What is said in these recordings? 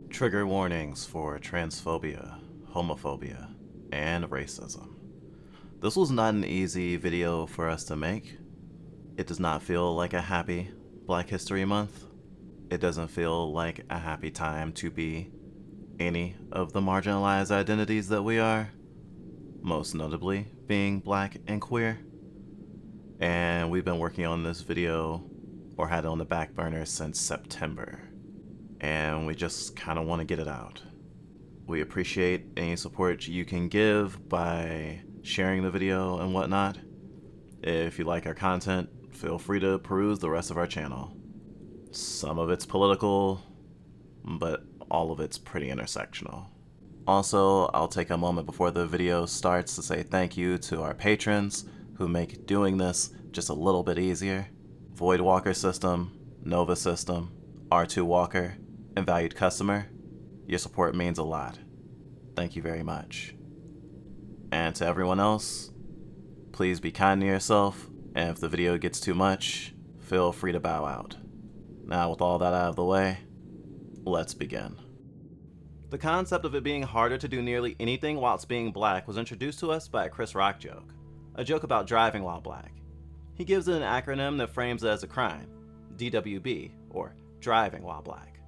Trigger warnings for transphobia, homophobia, and racism. This was not an easy video for us to make. It does not feel like a happy Black History Month. It doesn't feel like a happy time to be any of the marginalized identities that we are, most notably being Black and queer. And we've been working on this video, or had it on the back burner since September. And we just kind of want to get it out. We appreciate any support you can give by sharing the video and whatnot. If you like our content, feel free to peruse the rest of our channel. Some of it's political, but all of it's pretty intersectional. Also, I'll take a moment before the video starts to say thank you to our patrons who make doing this just a little bit easier. Void Walker System, Nova System, R2 Walker, and Valued Customer. Your support means a lot. Thank you very much. And to everyone else, please be kind to yourself, and if the video gets too much, feel free to bow out. Now, with all that out of the way, let's begin. The concept of it being harder to do nearly anything whilst being Black was introduced to us by a Chris Rock joke. A joke about driving while Black. He gives it an acronym that frames it as a crime, DWB, or driving while Black.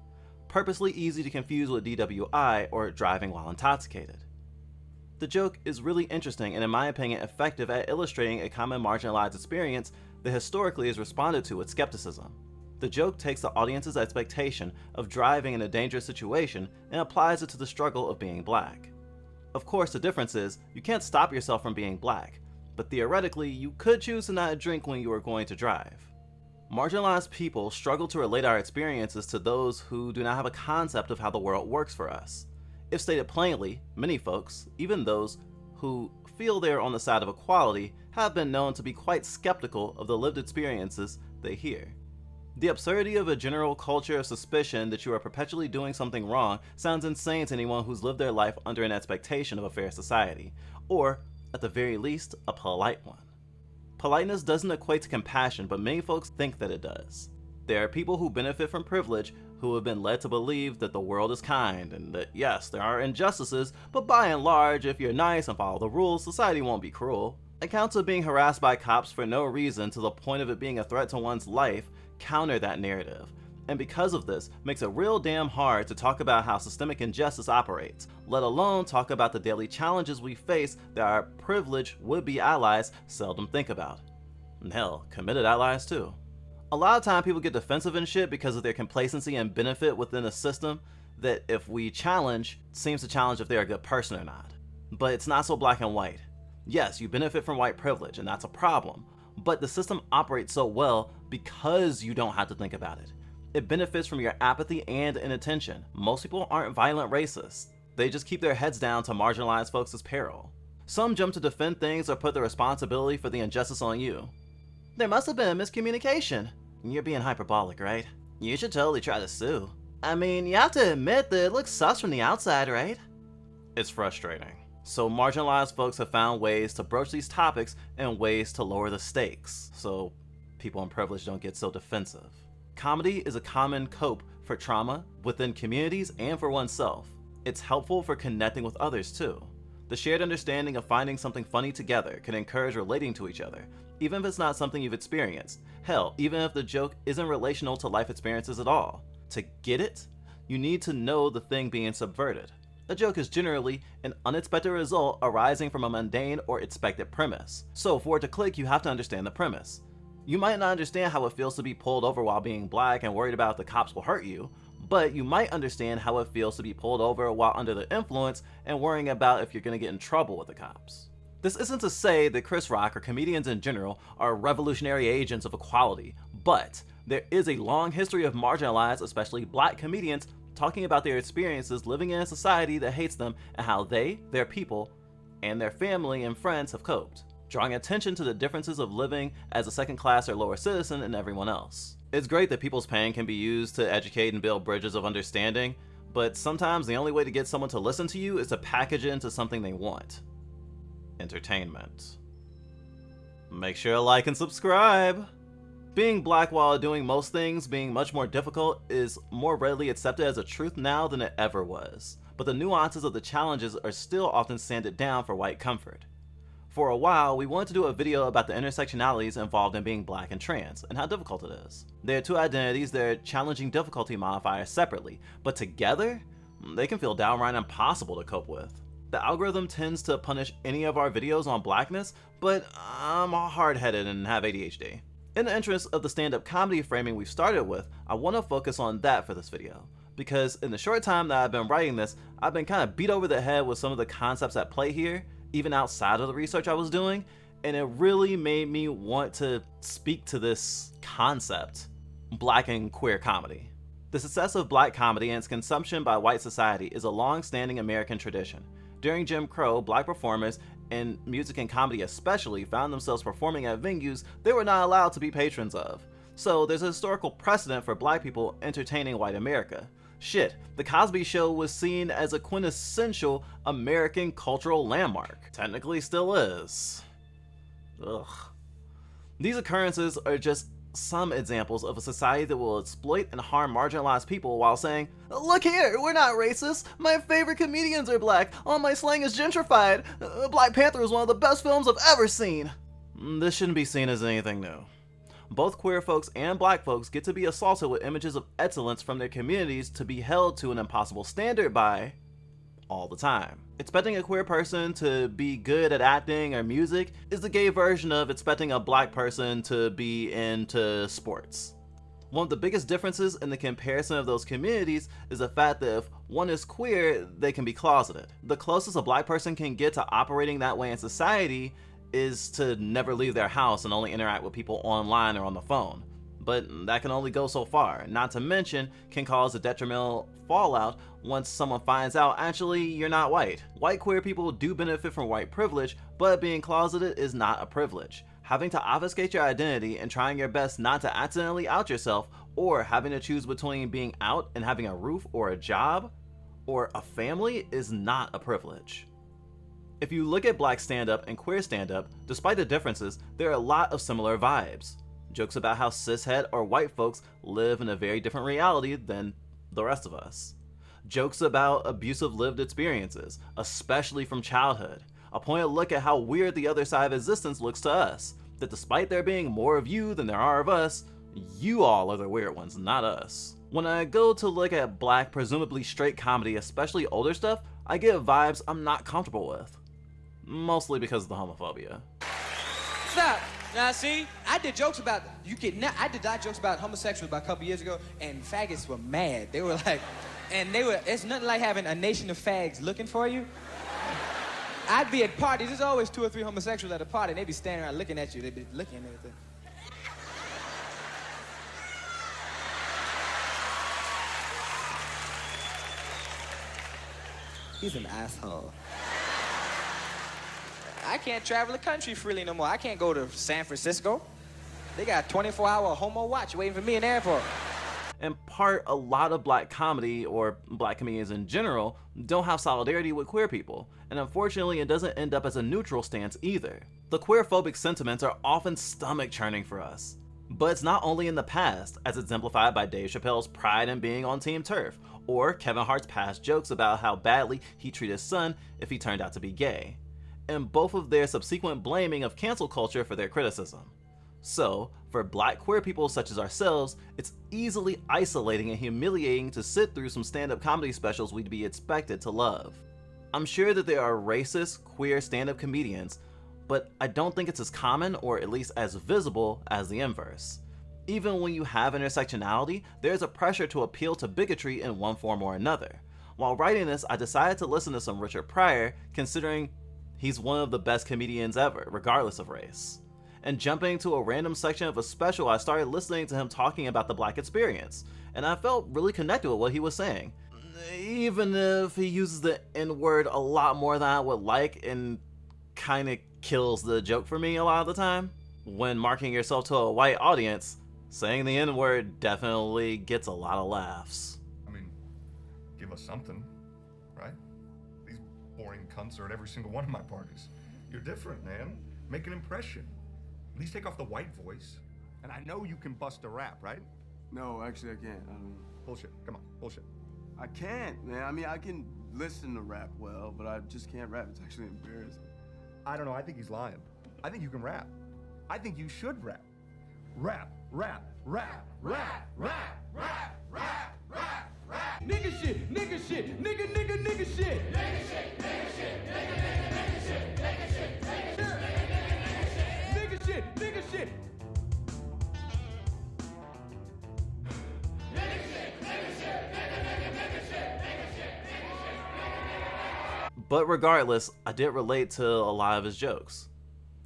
Purposely easy to confuse with DWI, or driving while intoxicated. The joke is really interesting and, in my opinion, effective at illustrating a common marginalized experience that historically is responded to with skepticism. The joke takes the audience's expectation of driving in a dangerous situation and applies it to the struggle of being Black. Of course, the difference is, you can't stop yourself from being Black, but theoretically, you could choose to not drink when you are going to drive. Marginalized people struggle to relate our experiences to those who do not have a concept of how the world works for us. If stated plainly, many folks, even those who feel they are on the side of equality, have been known to be quite skeptical of the lived experiences they hear. The absurdity of a general culture of suspicion that you are perpetually doing something wrong sounds insane to anyone who's lived their life under an expectation of a fair society, or, at the very least, a polite one. Politeness doesn't equate to compassion, but many folks think that it does. There are people who benefit from privilege who have been led to believe that the world is kind, and that yes, there are injustices, but by and large, if you're nice and follow the rules, society won't be cruel. Accounts of being harassed by cops for no reason to the point of it being a threat to one's life counter that narrative, and because of this, makes it real damn hard to talk about how systemic injustice operates, let alone talk about the daily challenges we face that our privileged would-be allies seldom think about. And hell, committed allies too. A lot of time people get defensive and shit because of their complacency and benefit within a system that, if we challenge, seems to challenge if they're a good person or not. But it's not so black and white. Yes, you benefit from white privilege, and that's a problem, but the system operates so well because you don't have to think about it. It benefits from your apathy and inattention. Most people aren't violent racists. They just keep their heads down to marginalize folks' peril. Some jump to defend things or put the responsibility for the injustice on you. There must have been a miscommunication. You're being hyperbolic, right? You should totally try to sue. I mean, you have to admit that it looks sus from the outside, right? It's frustrating. So marginalized folks have found ways to broach these topics and ways to lower the stakes, so people in privilege don't get so defensive. Comedy is a common cope for trauma within communities and for oneself. It's helpful for connecting with others too. The shared understanding of finding something funny together can encourage relating to each other, even if it's not something you've experienced. Hell, even if the joke isn't relational to life experiences at all. To get it, you need to know the thing being subverted. A joke is generally an unexpected result arising from a mundane or expected premise. So for it to click, you have to understand the premise. You might not understand how it feels to be pulled over while being Black and worried about if the cops will hurt you, but you might understand how it feels to be pulled over while under the influence and worrying about if you're going to get in trouble with the cops. This isn't to say that Chris Rock or comedians in general are revolutionary agents of equality, but there is a long history of marginalized, especially Black comedians, talking about their experiences living in a society that hates them and how they, their people, and their family and friends have coped, drawing attention to the differences of living as a second-class or lower citizen than everyone else. It's great that people's pain can be used to educate and build bridges of understanding, but sometimes the only way to get someone to listen to you is to package it into something they want. Entertainment. Make sure to like and subscribe. Being black while doing most things being much more difficult is more readily accepted as a truth now than it ever was, but the nuances of the challenges are still often sanded down for white comfort. For a while, we wanted to do a video about the intersectionalities involved in being black and trans, and how difficult it is. They are two identities that are challenging difficulty modifiers separately, but together, they can feel downright impossible to cope with. The algorithm tends to punish any of our videos on blackness, but I'm hard-headed and have ADHD. In the interest of the stand-up comedy framing we've started with, I want to focus on that for this video, because in the short time that I've been writing this, I've been kind of beat over the head with some of the concepts at play here, even outside of the research I was doing, and it really made me want to speak to this concept, black and queer comedy. The success of black comedy and its consumption by white society is a long-standing American tradition. During Jim Crow, black performers, in music and comedy especially, found themselves performing at venues they were not allowed to be patrons of. So there's a historical precedent for black people entertaining white America. Shit, The Cosby Show was seen as a quintessential American cultural landmark. Technically still is. Ugh. These occurrences are just some examples of a society that will exploit and harm marginalized people while saying, "Look here, we're not racist. My favorite comedians are black. All my slang is gentrified. Black Panther is one of the best films I've ever seen." This shouldn't be seen as anything new. Both queer folks and black folks get to be assaulted with images of excellence from their communities to be held to an impossible standard by all the time. Expecting a queer person to be good at acting or music is the gay version of expecting a black person to be into sports. One of the biggest differences in the comparison of those communities is the fact that if one is queer, they can be closeted. The closest a black person can get to operating that way in society is to never leave their house and only interact with people online or on the phone. But that can only go so far, not to mention can cause a detrimental fallout once someone finds out actually you're not white. White queer people do benefit from white privilege, but being closeted is not a privilege. Having to obfuscate your identity and trying your best not to accidentally out yourself, or having to choose between being out and having a roof or a job or a family is not a privilege. If you look at black stand-up and queer stand-up, despite the differences, there are a lot of similar vibes. Jokes about how cishet or white folks live in a very different reality than the rest of us. Jokes about abusive lived experiences, especially from childhood. A pointed look at how weird the other side of existence looks to us. That despite there being more of you than there are of us, you all are the weird ones, not us. When I go to look at black, presumably straight comedy, especially older stuff, I get vibes I'm not comfortable with. Mostly because of the homophobia. Stop. Now see, I did jokes about I did jokes about homosexuals about a couple years ago, and faggots were mad. They were like, it's nothing like having a nation of fags looking for you. I'd be at parties, there's always 2 or 3 homosexuals at a party, and they'd be standing around looking at you, they'd be looking at everything. He's an asshole. I can't travel the country freely no more. I can't go to San Francisco. They got a 24-hour homo watch waiting for me in the airport. In part, a lot of black comedy, or black comedians in general, don't have solidarity with queer people, and unfortunately it doesn't end up as a neutral stance either. The queerphobic sentiments are often stomach-churning for us. But it's not only in the past, as exemplified by Dave Chappelle's pride in being on Team Turf, or Kevin Hart's past jokes about how badly he'd treat his son if he turned out to be gay, and both of their subsequent blaming of cancel culture for their criticism. So, for black queer people such as ourselves, it's easily isolating and humiliating to sit through some stand-up comedy specials we'd be expected to love. I'm sure that there are racist, queer stand-up comedians, but I don't think it's as common, or at least as visible, as the inverse. Even when you have intersectionality, there's a pressure to appeal to bigotry in one form or another. While writing this, I decided to listen to some Richard Pryor, considering he's one of the best comedians ever, regardless of race. And jumping to a random section of a special, I started listening to him talking about the black experience, and I felt really connected with what he was saying. Even if he uses the N-word a lot more than I would like, and kinda kills the joke for me a lot of the time. When marketing yourself to a white audience, saying the N-word definitely gets a lot of laughs. I mean, give us something, right? These boring cunts are at every single one of my parties. You're different, man. Make an impression. At least take off the white voice. And I know you can bust a rap, right? No, actually I can't. Bullshit. Come on, bullshit. I can't, man. I mean, I can listen to rap well, but I just can't rap. It's actually embarrassing. I don't know. I think he's lying. I think you can rap. I think you should rap. Rap, rap, rap, rap, rap, rap, rap, rap, rap. Nigga shit, nigga shit, nigga, nigga, nigga shit. Nigga shit, nigga shit, nigga, nigga, nigga shit, nigga shit, nigga shit, nigga shit, nigga shit. But regardless, I did relate to a lot of his jokes.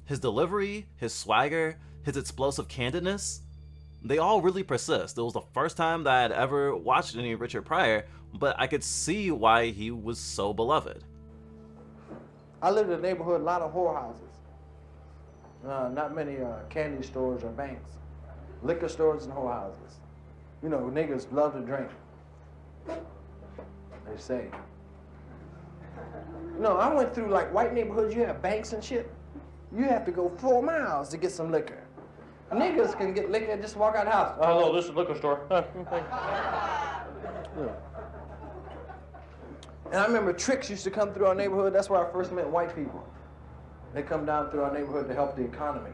His delivery, his swagger, his explosive candidness, they all really persist. It was the first time that I had ever watched any Richard Pryor, but I could see why he was so beloved. I lived in a neighborhood, a lot of whorehouses. Not many candy stores or banks. Liquor stores and whorehouses. You know, niggas love to drink. They say. No, I went through like white neighborhoods, you have banks and shit. You have to go 4 miles to get some liquor. Niggas can get liquor and just walk out the house. Oh, hello, this is a liquor store. Yeah. And I remember tricks used to come through our neighborhood. That's where I first met white people. They come down through our neighborhood to help the economy.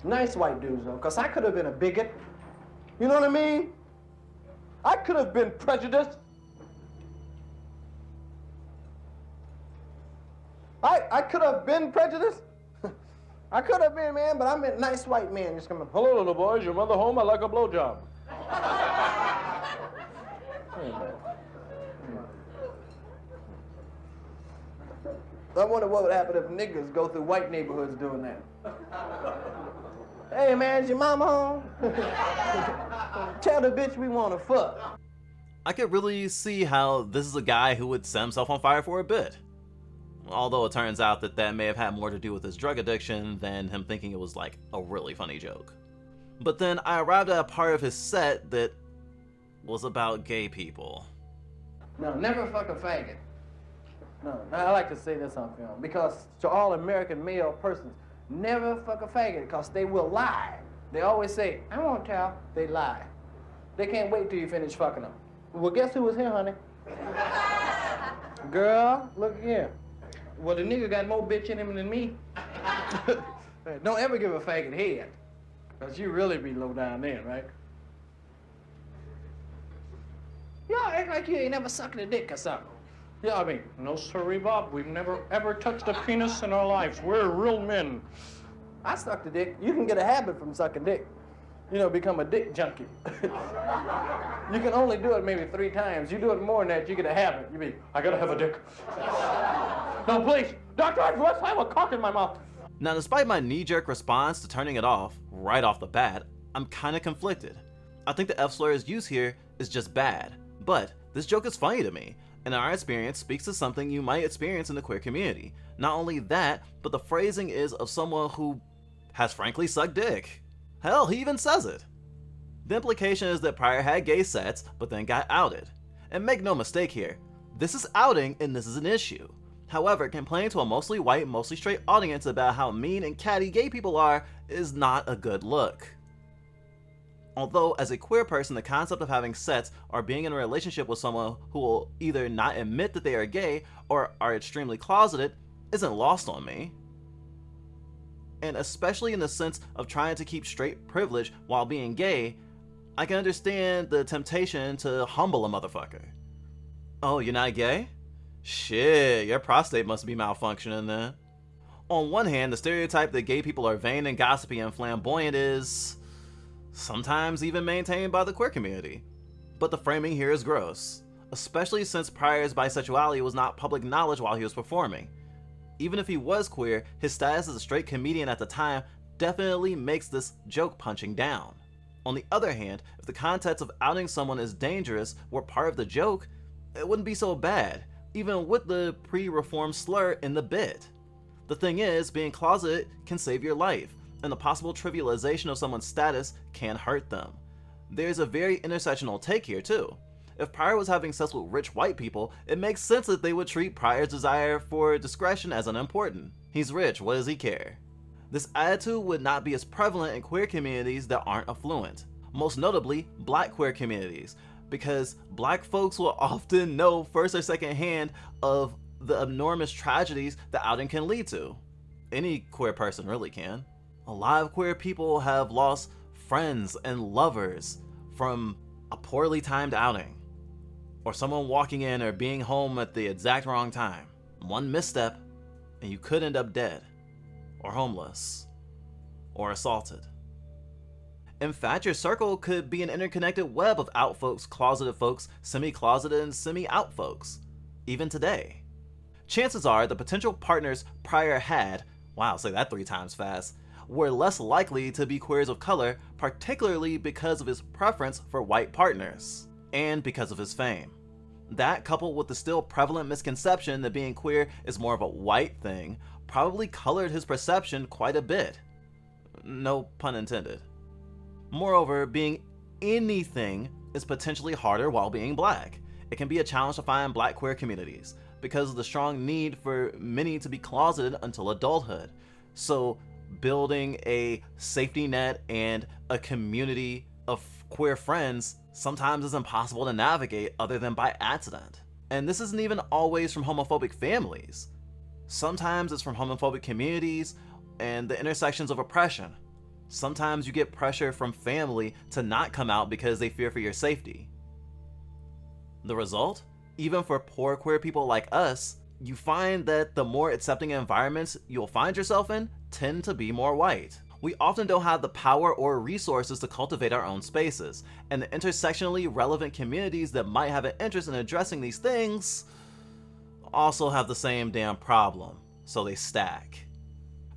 Nice white dudes, though, because I could have been a bigot. You know what I mean? I could have been prejudiced. I could have been prejudiced. I could have been, man, but I meant nice white man just coming, hello, little boys, your mother home? I'd like a blowjob. I wonder what would happen if niggas go through white neighborhoods doing that. Hey, man, is your mama home? Tell the bitch we want to fuck. I could really see how this is a guy who would set himself on fire for a bit. Although it turns out that that may have had more to do with his drug addiction than him thinking it was like a really funny joke. But then I arrived at a part of his set that was about gay people. No, never fuck a faggot. No, I like to say this on film, because to all American male persons, never fuck a faggot, because they will lie. They always say, I won't tell. They lie. They can't wait till you finish fucking them. Well, guess who was here, honey? Girl, look here. Well, the nigga got more bitch in him than me. Don't ever give a faggot head, because you really be low down there, right? Y'all act like you ain't never sucked a dick or something. Yeah, I mean, no sirree, Bob. We've never ever touched a penis in our lives. We're real men. I sucked a dick. You can get a habit from sucking dick. You know, become a dick junkie. You can only do it maybe 3 times. You do it more than that, you get a habit. You be, I gotta have a dick. No, please. Doctor, I have a cock in my mouth. Now, despite my knee-jerk response to turning it off right off the bat, I'm kinda conflicted. I think the F-slur's use here is just bad, but this joke is funny to me, and in our experience speaks to something you might experience in the queer community. Not only that, but the phrasing is of someone who has frankly sucked dick. Hell, he even says it. The implication is that Pryor had gay sets, but then got outed. And make no mistake here, this is outing and this is an issue. However, complaining to a mostly white, mostly straight audience about how mean and catty gay people are is not a good look. Although, as a queer person, the concept of having sets or being in a relationship with someone who will either not admit that they are gay or are extremely closeted isn't lost on me. And especially in the sense of trying to keep straight privilege while being gay, I can understand the temptation to humble a motherfucker. Oh, you're not gay? Shit, your prostate must be malfunctioning then. On one hand, the stereotype that gay people are vain and gossipy and flamboyant is sometimes even maintained by the queer community. But the framing here is gross, especially since Pryor's bisexuality was not public knowledge while he was performing. Even if he was queer, his status as a straight comedian at the time definitely makes this joke punching down. On the other hand, if the context of outing someone as dangerous were part of the joke, it wouldn't be so bad, even with the pre-reform slur in the bit. The thing is, being closeted can save your life, and the possible trivialization of someone's status can hurt them. There's a very intersectional take here too. If Pryor was having sex with rich white people, it makes sense that they would treat Pryor's desire for discretion as unimportant. He's rich, what does he care? This attitude would not be as prevalent in queer communities that aren't affluent, most notably Black queer communities, because Black folks will often know first or second hand of the enormous tragedies that outing can lead to. Any queer person really can. A lot of queer people have lost friends and lovers from a poorly timed outing, or someone walking in or being home at the exact wrong time. One misstep and you could end up dead, or homeless, or assaulted. In fact, your circle could be an interconnected web of out folks, closeted folks, semi-closeted, and semi-out folks, even today. Chances are the potential partners Prior had, wow, say that 3 times fast, were less likely to be queers of color, particularly because of his preference for white partners, and because of his fame. That, coupled with the still prevalent misconception that being queer is more of a white thing, probably colored his perception quite a bit. No pun intended. Moreover, being anything is potentially harder while being Black. It can be a challenge to find Black queer communities because of the strong need for many to be closeted until adulthood. So building a safety net and a community of queer friends sometimes is impossible to navigate other than by accident. And this isn't even always from homophobic families. Sometimes it's from homophobic communities and the intersections of oppression. Sometimes you get pressure from family to not come out because they fear for your safety. The result? Even for poor queer people like us, you find that the more accepting environments you'll find yourself in tend to be more white. We often don't have the power or resources to cultivate our own spaces, and the intersectionally relevant communities that might have an interest in addressing these things also have the same damn problem, so they stack.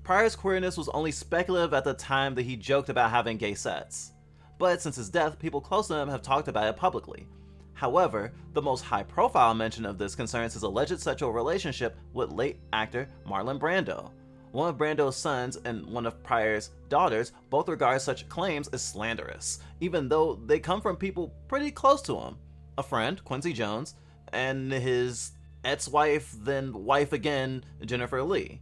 Prior's queerness was only speculative at the time that he joked about having gay sets, but since his death, people close to him have talked about it publicly. However, the most high-profile mention of this concerns his alleged sexual relationship with late actor Marlon Brando. One of Brando's sons and one of Prior's daughters both regard such claims as slanderous, even though they come from people pretty close to him. A friend, Quincy Jones, and his ex-wife, then wife again, Jennifer Lee.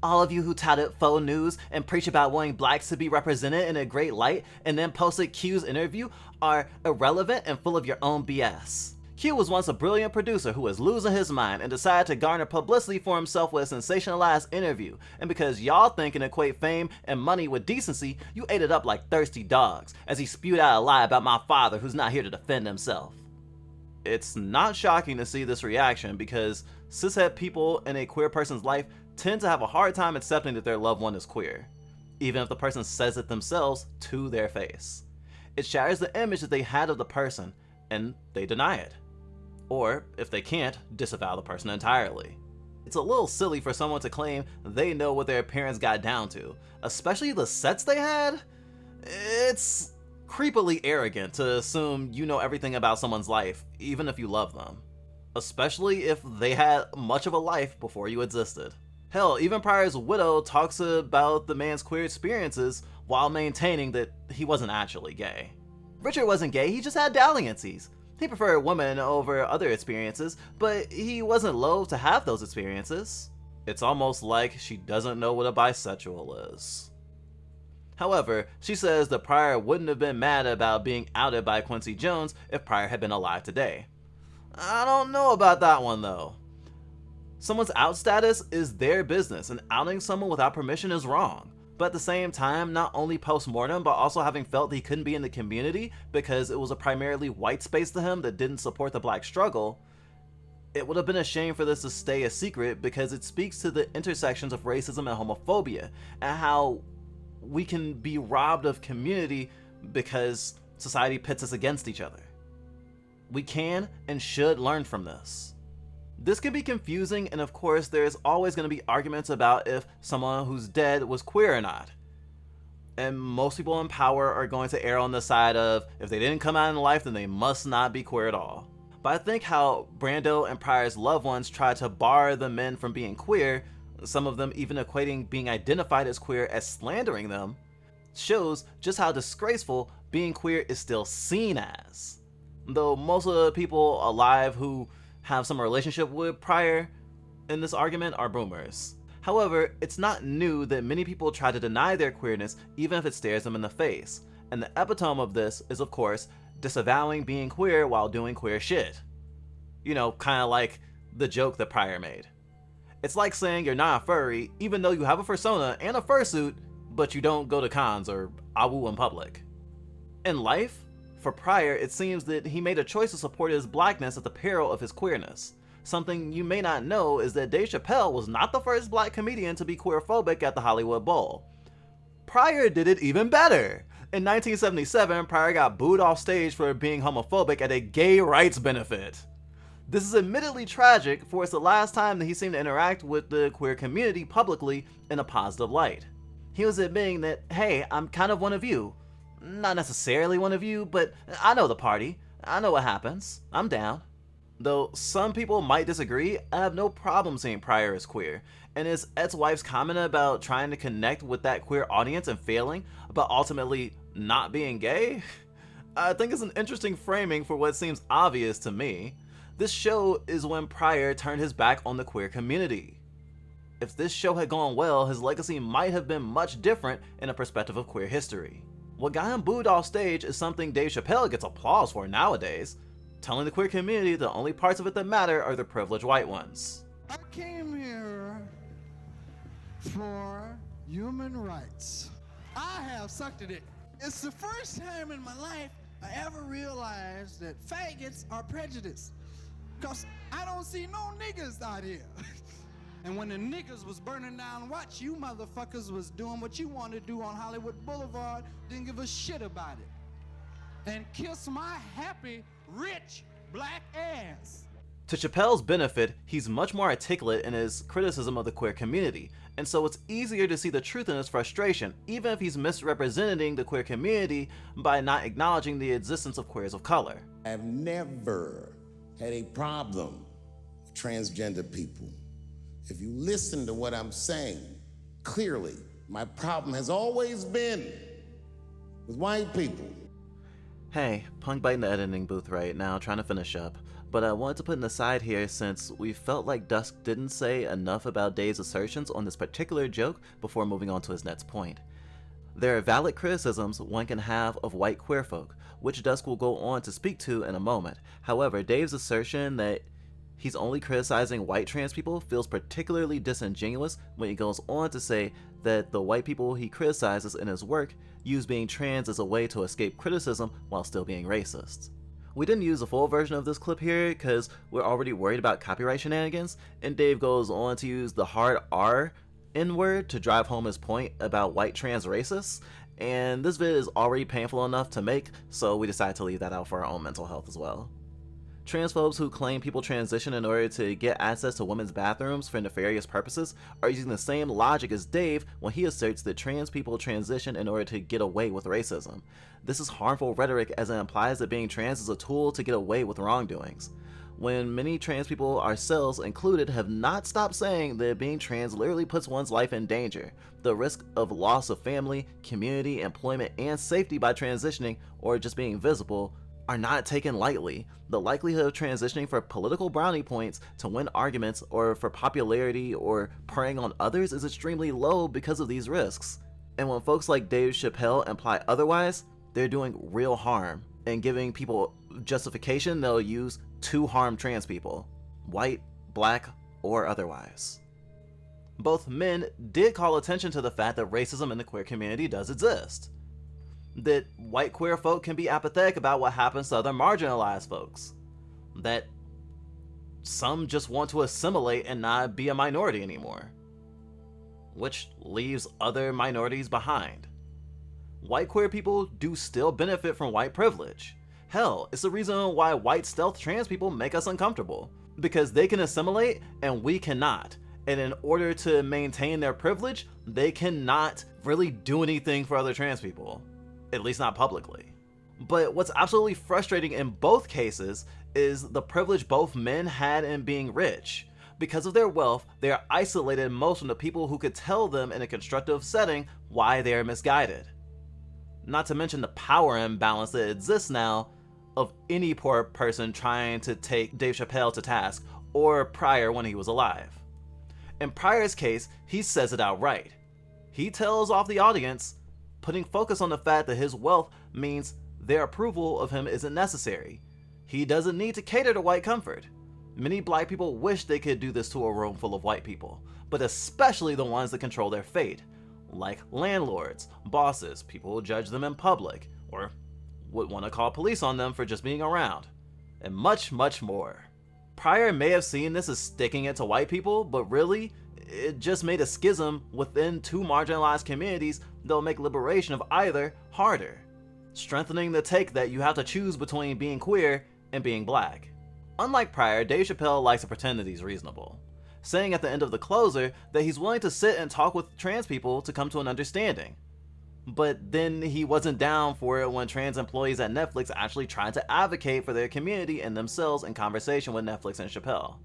All of you who touted faux news and preach about wanting Blacks to be represented in a great light and then posted Q's interview are irrelevant and full of your own BS. Q was once a brilliant producer who was losing his mind and decided to garner publicity for himself with a sensationalized interview, and because y'all think and equate fame and money with decency, you ate it up like thirsty dogs as he spewed out a lie about my father who's not here to defend himself. It's not shocking to see this reaction because cishet people in a queer person's life tend to have a hard time accepting that their loved one is queer, even if the person says it themselves to their face. It shatters the image that they had of the person, and they deny it. Or, if they can't, disavow the person entirely. It's a little silly for someone to claim they know what their parents got down to, especially the sets they had. It's creepily arrogant to assume you know everything about someone's life, even if you love them. Especially if they had much of a life before you existed. Hell, even Prior's widow talks about the man's queer experiences while maintaining that he wasn't actually gay. Richard wasn't gay, he just had dalliances. He preferred women over other experiences, but he wasn't loath to have those experiences. It's almost like she doesn't know what a bisexual is. However, she says that Prior wouldn't have been mad about being outed by Quincy Jones if Prior had been alive today. I don't know about that one though. Someone's out status is their business, and outing someone without permission is wrong. But at the same time, not only post-mortem, but also having felt that he couldn't be in the community because it was a primarily white space to him that didn't support the Black struggle, it would have been a shame for this to stay a secret because it speaks to the intersections of racism and homophobia, and how we can be robbed of community because society pits us against each other. We can and should learn from this. This can be confusing, and of course there's always going to be arguments about if someone who's dead was queer or not. And most people in power are going to err on the side of if they didn't come out in life then they must not be queer at all. But I think how Brando and Prior's loved ones try to bar the men from being queer, some of them even equating being identified as queer as slandering them, shows just how disgraceful being queer is still seen as. Though most of the people alive who have some relationship with Prior in this argument are boomers. However, it's not new that many people try to deny their queerness even if it stares them in the face, and the epitome of this is, of course, disavowing being queer while doing queer shit. You know, kinda like the joke that Prior made. It's like saying you're not a furry even though you have a fursona and a fursuit, but you don't go to cons or awu in public. In life, for Prior, it seems that he made a choice to support his blackness at the peril of his queerness. Something you may not know is that Dave Chappelle was not the first black comedian to be queerphobic at the Hollywood Bowl. Prior did it even better. In 1977, Prior got booed off stage for being homophobic at a gay rights benefit. This is admittedly tragic, for it's the last time that he seemed to interact with the queer community publicly in a positive light. He was admitting that, hey, I'm kind of one of you. Not necessarily one of you, but I know the party. I know what happens. I'm down. Though some people might disagree, I have no problem seeing Prior as queer, and his ex-wife's comment about trying to connect with that queer audience and failing, but ultimately not being gay, I think is an interesting framing for what seems obvious to me. This show is when Prior turned his back on the queer community. If this show had gone well, his legacy might have been much different in a perspective of queer history. What got him booed off stage is something Dave Chappelle gets applause for nowadays, telling the queer community the only parts of it that matter are the privileged white ones. I came here for human rights. I have sucked at it. It's the first time in my life I ever realized that faggots are prejudiced. Because I don't see no niggas out here. And when the niggas was burning down Watch, you motherfuckers was doing what you wanted to do on Hollywood Boulevard, didn't give a shit about it. And kiss my happy, rich, black ass. To Chappelle's benefit, he's much more articulate in his criticism of the queer community, and so it's easier to see the truth in his frustration, even if he's misrepresenting the queer community by not acknowledging the existence of queers of color. I've never had a problem with transgender people. If you listen to what I'm saying, clearly, my problem has always been with white people. Hey, Punk biting the editing booth right now, trying to finish up, but I wanted to put an aside here since we felt like Dusk didn't say enough about Dave's assertions on this particular joke before moving on to his next point. There are valid criticisms one can have of white queer folk, which Dusk will go on to speak to in a moment. However, Dave's assertion that he's only criticizing white trans people feels particularly disingenuous when he goes on to say that the white people he criticizes in his work use being trans as a way to escape criticism while still being racist. We didn't use a full version of this clip here because we're already worried about copyright shenanigans, and Dave goes on to use the hard R N-word to drive home his point about white trans racists, and this vid is already painful enough to make, so we decided to leave that out for our own mental health as well. Transphobes who claim people transition in order to get access to women's bathrooms for nefarious purposes are using the same logic as Dave when he asserts that trans people transition in order to get away with racism. This is harmful rhetoric as it implies that being trans is a tool to get away with wrongdoings. When many trans people, ourselves included, have not stopped saying that being trans literally puts one's life in danger, the risk of loss of family, community, employment, and safety by transitioning or just being visible are not taken lightly. The likelihood of transitioning for political brownie points, to win arguments, or for popularity or preying on others is extremely low because of these risks. And when folks like Dave Chappelle imply otherwise, they're doing real harm and giving people justification they'll use to harm trans people, white, black, or otherwise. Both men did call attention to the fact that racism in the queer community does exist. That white queer folk can be apathetic about what happens to other marginalized folks. That some just want to assimilate and not be a minority anymore, which leaves other minorities behind. White queer people do still benefit from white privilege. Hell, it's the reason why white stealth trans people make us uncomfortable, because they can assimilate and we cannot. And in order to maintain their privilege, they cannot really do anything for other trans people. At least not publicly. But what's absolutely frustrating in both cases is the privilege both men had in being rich. Because of their wealth, they are isolated most from the people who could tell them in a constructive setting why they are misguided. Not to mention the power imbalance that exists now of any poor person trying to take Dave Chappelle to task, or Prior when he was alive. In Pryor's case, he says it outright. He tells off the audience, putting focus on the fact that his wealth means their approval of him isn't necessary. He doesn't need to cater to white comfort. Many black people wish they could do this to a room full of white people, but especially the ones that control their fate, like landlords, bosses, people who judge them in public, or would want to call police on them for just being around, and much, much more. Pryor may have seen this as sticking it to white people, but really, it just made a schism within two marginalized communities that will make liberation of either harder, strengthening the take that you have to choose between being queer and being black. Unlike Pryor, Dave Chappelle likes to pretend that he's reasonable, saying at the end of the closer that he's willing to sit and talk with trans people to come to an understanding. But then he wasn't down for it when trans employees at Netflix actually tried to advocate for their community and themselves in conversation with Netflix and Chappelle.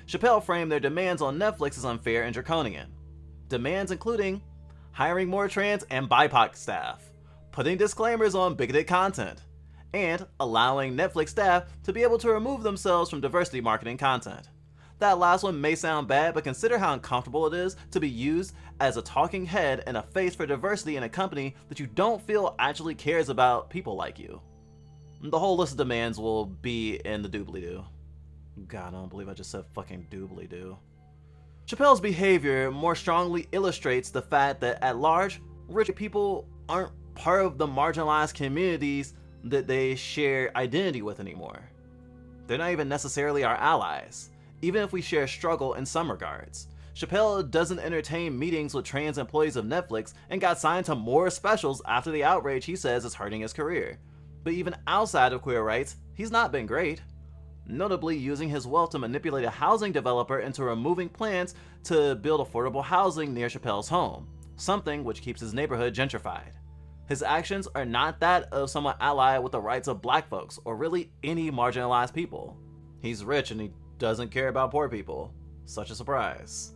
Chappelle framed their demands on Netflix as unfair and draconian. Demands including hiring more trans and BIPOC staff, putting disclaimers on bigoted content, and allowing Netflix staff to be able to remove themselves from diversity marketing content. That last one may sound bad, but consider how uncomfortable it is to be used as a talking head and a face for diversity in a company that you don't feel actually cares about people like you. The whole list of demands will be in the doobly-doo. God, I don't believe I just said fucking doobly-doo. Chappelle's behavior more strongly illustrates the fact that at large, rich people aren't part of the marginalized communities that they share identity with anymore. They're not even necessarily our allies, even if we share struggle in some regards. Chappelle doesn't entertain meetings with trans employees of Netflix and got signed to more specials after the outrage he says is hurting his career. But even outside of queer rights, he's not been great. Notably using his wealth to manipulate a housing developer into removing plans to build affordable housing near Chappelle's home, something which keeps his neighborhood gentrified. His actions are not that of someone allied with the rights of black folks or really any marginalized people. He's rich and he doesn't care about poor people. Such a surprise.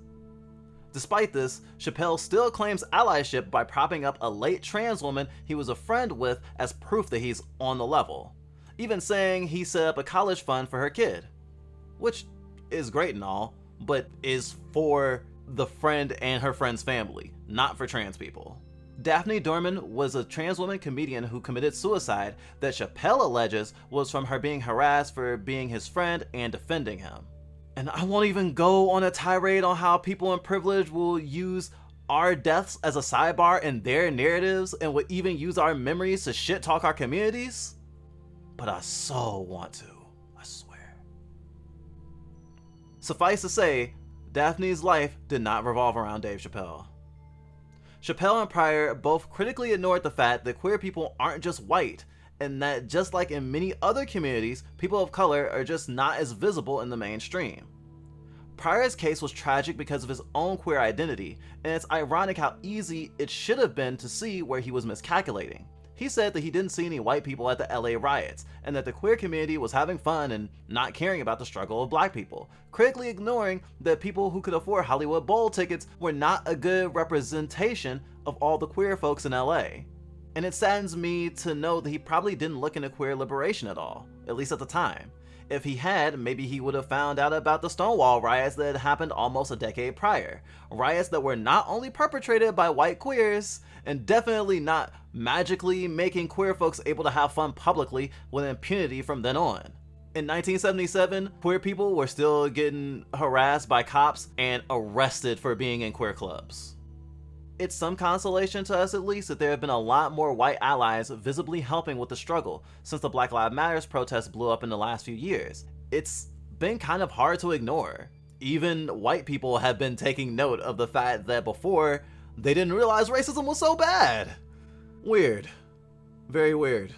Despite this, Chappelle still claims allyship by propping up a late trans woman he was a friend with as proof that he's on the level, even saying he set up a college fund for her kid, which is great and all, but is for the friend and her friend's family, not for trans people. Daphne Dorman was a trans woman comedian who committed suicide that Chappelle alleges was from her being harassed for being his friend and defending him. And I won't even go on a tirade on how people in privilege will use our deaths as a sidebar in their narratives and will even use our memories to shit talk our communities. But I so want to, I swear. Suffice to say, Daphne's life did not revolve around Dave Chappelle. Chappelle and Pryor both critically ignored the fact that queer people aren't just white, and that just like in many other communities, people of color are just not as visible in the mainstream. Pryor's case was tragic because of his own queer identity, and it's ironic how easy it should have been to see where he was miscalculating. He said that he didn't see any white people at the LA riots, and that the queer community was having fun and not caring about the struggle of black people, critically ignoring that people who could afford Hollywood Bowl tickets were not a good representation of all the queer folks in LA. And it saddens me to know that he probably didn't look into queer liberation at all, at least at the time. If he had, maybe he would have found out about the Stonewall riots that had happened almost a decade prior. Riots that were not only perpetrated by white queers, and definitely not magically making queer folks able to have fun publicly with impunity from then on. In 1977, queer people were still getting harassed by cops and arrested for being in queer clubs. It's some consolation to us at least that there have been a lot more white allies visibly helping with the struggle since the Black Lives Matter protests blew up in the last few years. It's been kind of hard to ignore. Even white people have been taking note of the fact that before, they didn't realize racism was so bad. Weird. Very weird.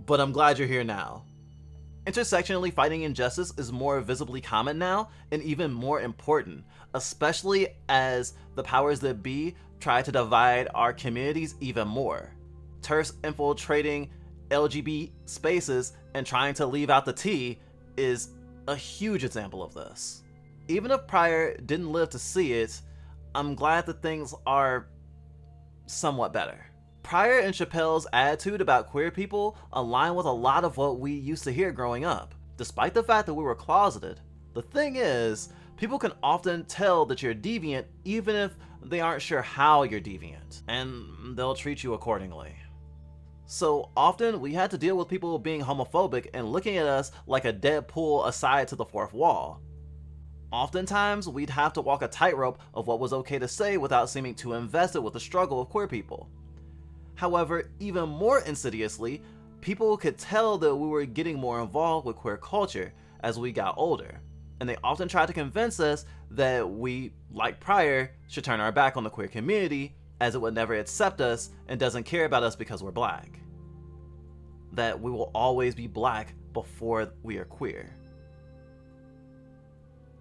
But I'm glad you're here now. Intersectionally fighting injustice is more visibly common now and even more important, especially as the powers that be try to divide our communities even more. TERFs infiltrating LGBT spaces and trying to leave out the T is a huge example of this. Even if Pryor didn't live to see it, I'm glad that things are somewhat better. Pryor and Chappelle's attitude about queer people align with a lot of what we used to hear growing up. Despite the fact that we were closeted, the thing is, People can often tell that you're deviant even if they aren't sure how you're deviant, and they'll treat you accordingly. So often we had to deal with people being homophobic and looking at us like a dead pool aside to the fourth wall. Oftentimes we'd have to walk a tightrope of what was okay to say without seeming too invested with the struggle of queer people. However, even more insidiously, people could tell that we were getting more involved with queer culture as we got older, and they often tried to convince us that we, like Prior, should turn our back on the queer community as it would never accept us and doesn't care about us because we're black. That we will always be black before we are queer.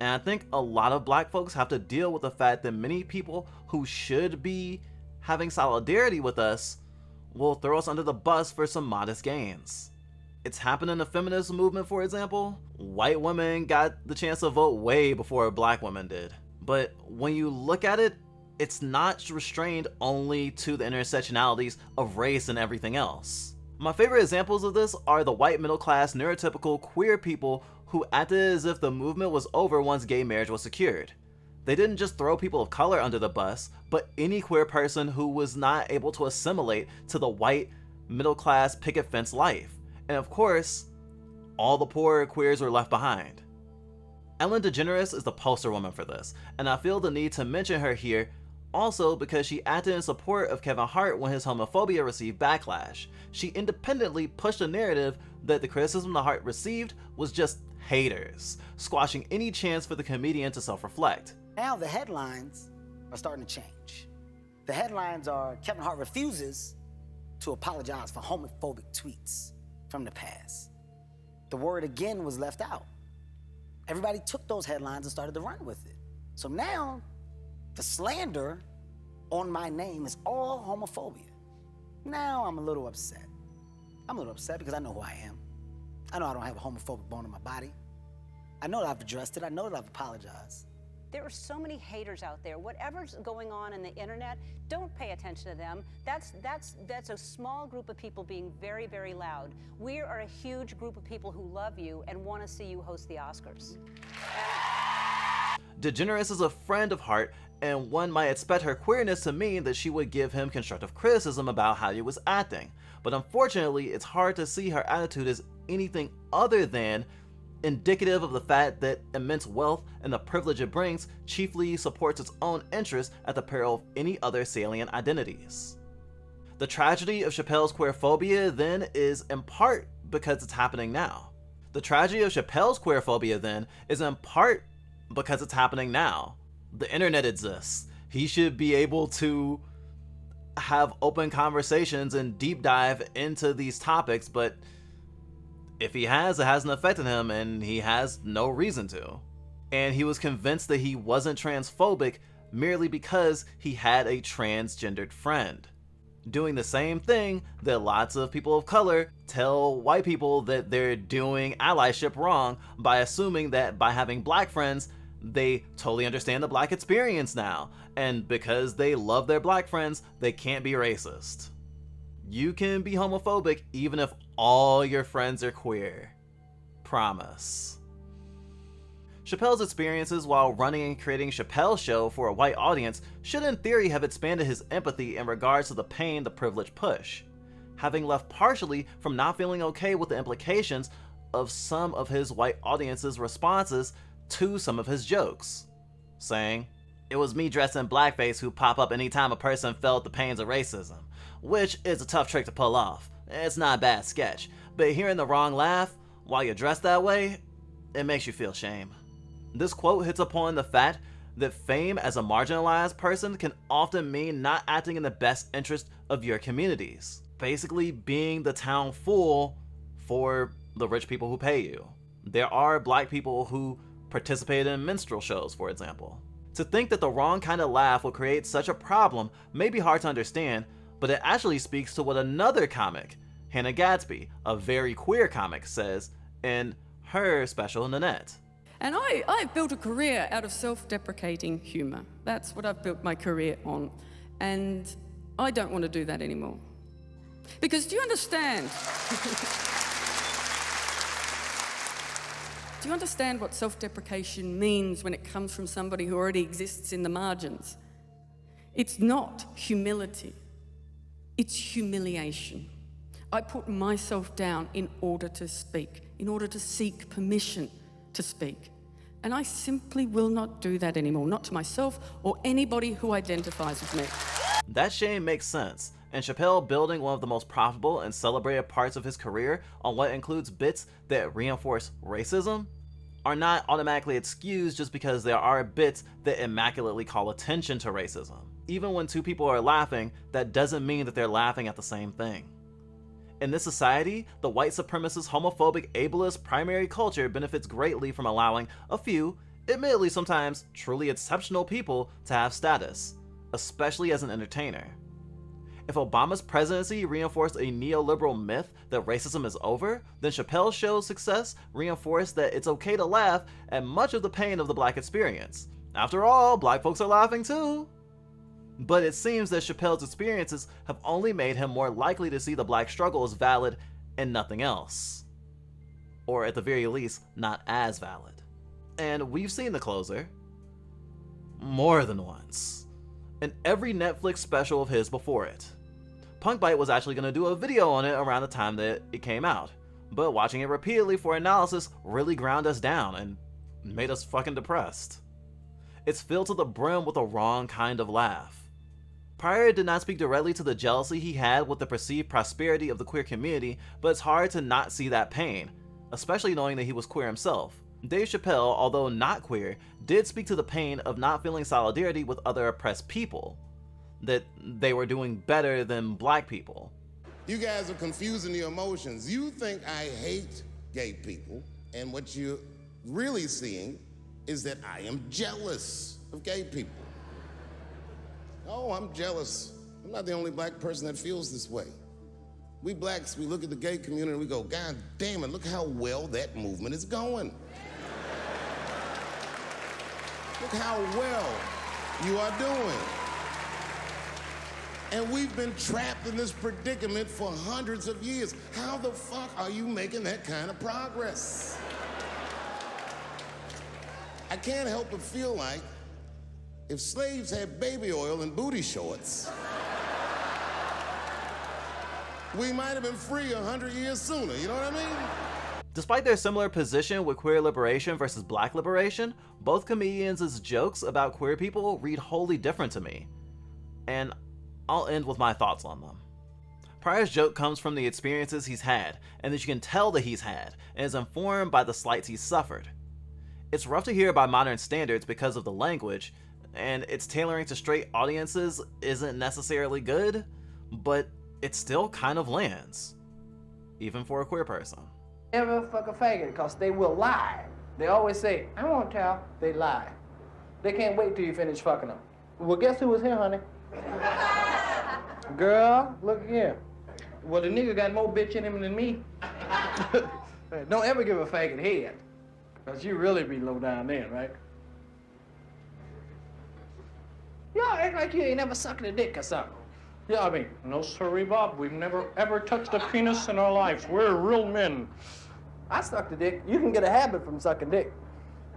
And I think a lot of black folks have to deal with the fact that many people who should be having solidarity with us will throw us under the bus for some modest gains. It's happened in the feminist movement, for example. White women got the chance to vote way before black women did. But when you look at it, it's not restrained only to the intersectionalities of race and everything else. My favorite examples of this are the white middle class neurotypical queer people who acted as if the movement was over once gay marriage was secured. They didn't just throw people of color under the bus, but any queer person who was not able to assimilate to the white middle class picket fence life. And of course, all the poor queers were left behind. Ellen DeGeneres is the poster woman for this, and I feel the need to mention her here also because she acted in support of Kevin Hart when his homophobia received backlash. She independently pushed a narrative that the criticism that Hart received was just haters, squashing any chance for the comedian to self-reflect. Now the headlines are starting to change. The headlines are Kevin Hart refuses to apologize for homophobic tweets from the past. The word again was left out. Everybody took those headlines and started to run with it. So now the slander on my name is all homophobia. Now I'm a little upset. I'm a little upset because I know who I am. I know I don't have a homophobic bone in my body. I know that I've addressed it. I know that I've apologized. There are so many haters out there. Whatever's going on in the internet, don't pay attention to them. That's a small group of people being very, very loud. We are a huge group of people who love you and want to see you host the Oscars. DeGeneres is a friend of Hart, and one might expect her queerness to mean that she would give him constructive criticism about how he was acting. But unfortunately, it's hard to see her attitude as anything other than indicative of the fact that immense wealth and the privilege it brings chiefly supports its own interests at the peril of any other salient identities. The tragedy of Chappelle's queerphobia then is in part because it's happening now. The tragedy of Chappelle's queerphobia then is in part because it's happening now. The internet exists. He should be able to have open conversations and deep dive into these topics, but if he has, it hasn't affected him, and he has no reason to. And he was convinced that he wasn't transphobic merely because he had a transgendered friend. Doing the same thing that lots of people of color tell white people that they're doing allyship wrong by assuming that by having black friends, they totally understand the black experience now. And because they love their black friends, they can't be racist. You can be homophobic even if all your friends are queer. Promise. Chappelle's experiences while running and creating Chappelle's Show for a white audience should in theory have expanded his empathy in regards to the pain the privilege push, having left partially from not feeling okay with the implications of some of his white audience's responses to some of his jokes, saying, "It was me dressed in blackface who pop up anytime a person felt the pains of racism, which is a tough trick to pull off. It's not a bad sketch, but hearing the wrong laugh while you're dressed that way, it makes you feel shame." This quote hits upon the fact that fame as a marginalized person can often mean not acting in the best interest of your communities. Basically being the town fool for the rich people who pay you. There are black people who participated in minstrel shows, for example. To think that the wrong kind of laugh will create such a problem may be hard to understand, but it actually speaks to what another comic, Hannah Gadsby, a very queer comic, says in her special Nanette. And I've built a career out of self-deprecating humor. That's what I've built my career on. And I don't want to do that anymore. Because do you understand? Do you understand what self-deprecation means when it comes from somebody who already exists in the margins? It's not humility. It's humiliation. I put myself down in order to speak, in order to seek permission to speak. And I simply will not do that anymore, not to myself or anybody who identifies with me. That shame makes sense, and Chappelle building one of the most profitable and celebrated parts of his career on what includes bits that reinforce racism are not automatically excused just because there are bits that immaculately call attention to racism. Even when two people are laughing, that doesn't mean that they're laughing at the same thing. In this society, the white supremacist, homophobic, ableist primary culture benefits greatly from allowing a few, admittedly sometimes truly exceptional people to have status, especially as an entertainer. If Obama's presidency reinforced a neoliberal myth that racism is over, then Chappelle's show's success reinforced that it's okay to laugh at much of the pain of the black experience. After all, black folks are laughing too. But it seems that Chappelle's experiences have only made him more likely to see the black struggle as valid and nothing else. Or at the very least, not as valid. And we've seen The Closer more than once, in every Netflix special of his before it. Punk Bite was actually going to do a video on it around the time that it came out, but watching it repeatedly for analysis really ground us down and made us fucking depressed. It's filled to the brim with the wrong kind of laugh. Prior did not speak directly to the jealousy he had with the perceived prosperity of the queer community, but it's hard to not see that pain, especially knowing that he was queer himself. Dave Chappelle, although not queer, did speak to the pain of not feeling solidarity with other oppressed people, that they were doing better than black people. You guys are confusing the emotions. You think I hate gay people, and what you're really seeing is that I am jealous of gay people. Oh, I'm jealous. I'm not the only black person that feels this way. We blacks, we look at the gay community and we go, God damn it, look how well that movement is going. Look how well you are doing. And we've been trapped in this predicament for hundreds of years. How the fuck are you making that kind of progress? I can't help but feel like if slaves had baby oil and booty shorts, we might have been free 100 years sooner, you know what I mean? Despite their similar position with queer liberation versus black liberation, both comedians' jokes about queer people read wholly different to me. And I'll end with my thoughts on them. Pryor's joke comes from the experiences he's had, and that you can tell that he's had, and is informed by the slights he's suffered. It's rough to hear by modern standards because of the language, and its tailoring to straight audiences isn't necessarily good, but it still kind of lands, even for a queer person. Never fuck a faggot, because they will lie. They always say, I won't tell. They lie. They can't wait till you finish fucking them. Well, guess who was here, honey? Girl, look here. Well, the nigga got more bitch in him than me. Don't ever give a faggot head, because you really be low down then, right? Y'all act like you ain't never sucked a dick or something. Yeah, I mean, no sorry, Bob. We've never ever touched a penis in our lives. We're real men. I sucked a dick. You can get a habit from sucking dick.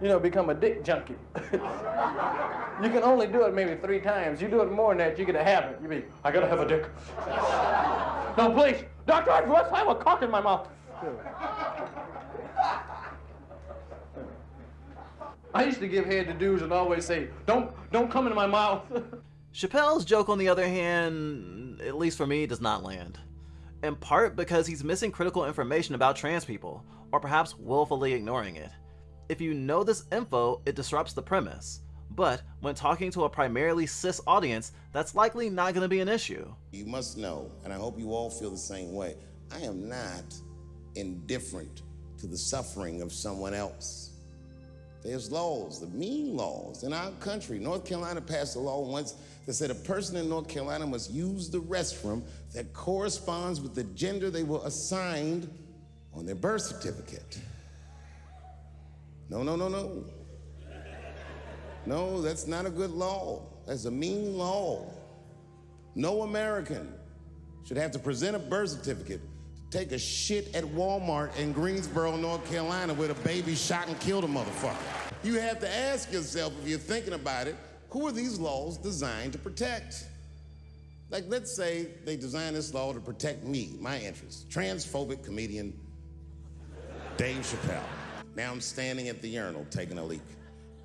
You know, become a dick junkie. You can only do it maybe 3 times. You do it more than that, you get a habit. You mean, I gotta have a dick. No, please. Doctor, I have a cock in my mouth. I used to give head to dudes and always say, don't come into my mouth. Chappelle's joke, on the other hand, at least for me, does not land. In part because he's missing critical information about trans people, or perhaps willfully ignoring it. If you know this info, it disrupts the premise. But when talking to a primarily cis audience, that's likely not going to be an issue. You must know, and I hope you all feel the same way, I am not indifferent to the suffering of someone else. There's laws, the mean laws in our country. North Carolina passed a law once that said a person in North Carolina must use the restroom that corresponds with the gender they were assigned on their birth certificate. No. No, that's not a good law. That's a mean law. No American should have to present a birth certificate to take a shit at Walmart in Greensboro, North Carolina, where the baby shot and killed a motherfucker. You have to ask yourself, if you're thinking about it, who are these laws designed to protect? Like, let's say they designed this law to protect me, my interests. Transphobic comedian Dave Chappelle. Now I'm standing at the urinal taking a leak.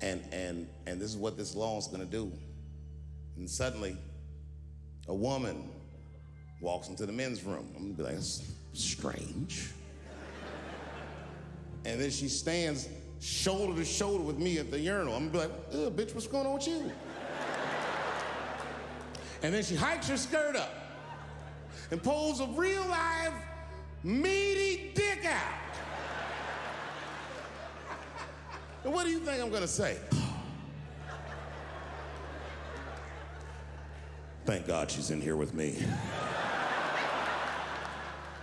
And this is what this law is gonna do. And suddenly, a woman walks into the men's room. I'm gonna be like, that's strange. And then she stands shoulder to shoulder with me at the urinal. I'm gonna be like, ugh, bitch, what's going on with you? And then she hikes her skirt up and pulls a real live meaty dick out. And what do you think I'm gonna say? Thank God she's in here with me.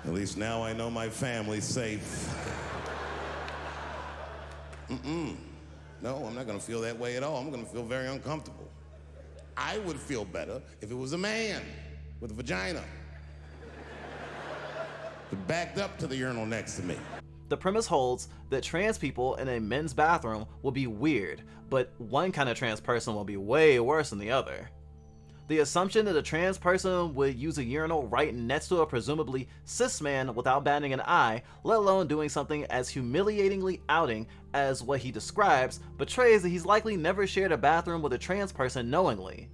At least now I know my family's safe. No, I'm not gonna feel that way at all. I'm gonna feel very uncomfortable. I would feel better if it was a man with a vagina that backed up to the urinal next to me. The premise holds that trans people in a men's bathroom will be weird, but one kind of trans person will be way worse than the other. The assumption that a trans person would use a urinal right next to a presumably cis man without batting an eye, let alone doing something as humiliatingly outing as what he describes, betrays that he's likely never shared a bathroom with a trans person knowingly,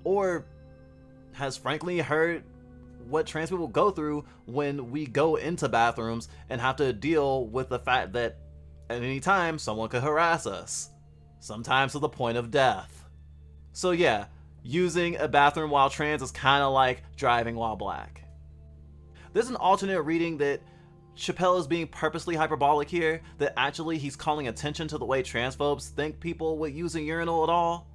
or has frankly heard what trans people go through when we go into bathrooms and have to deal with the fact that at any time someone could harass us, sometimes to the point of death. So yeah, using a bathroom while trans is kind of like driving while black. There's an alternate reading that Chappelle is being purposely hyperbolic here, that actually he's calling attention to the way transphobes think people would use a urinal at all,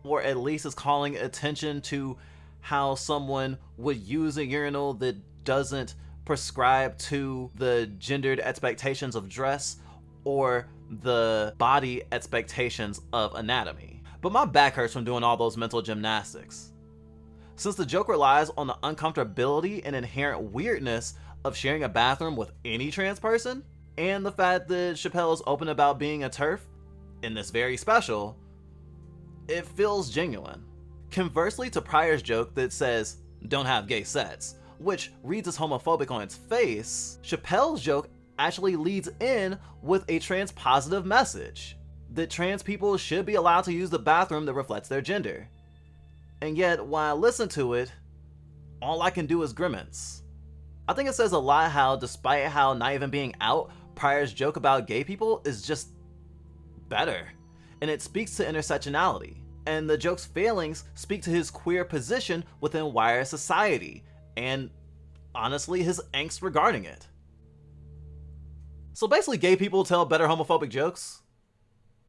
or at least is calling attention to how someone would use a urinal that doesn't prescribe to the gendered expectations of dress or the body expectations of anatomy. But my back hurts from doing all those mental gymnastics. Since the joke relies on the uncomfortability and inherent weirdness of sharing a bathroom with any trans person, and the fact that Chappelle is open about being a TERF in this very special, it feels genuine. Conversely to Pryor's joke that says, don't have gay sex, which reads as homophobic on its face, Chappelle's joke actually leads in with a trans positive message, that trans people should be allowed to use the bathroom that reflects their gender. And yet, when I listen to it, all I can do is grimace. I think it says a lot how, despite how not even being out, Pryor's joke about gay people is just better. And it speaks to intersectionality. And the joke's failings speak to his queer position within wider society, and honestly, his angst regarding it. So basically, gay people tell better homophobic jokes.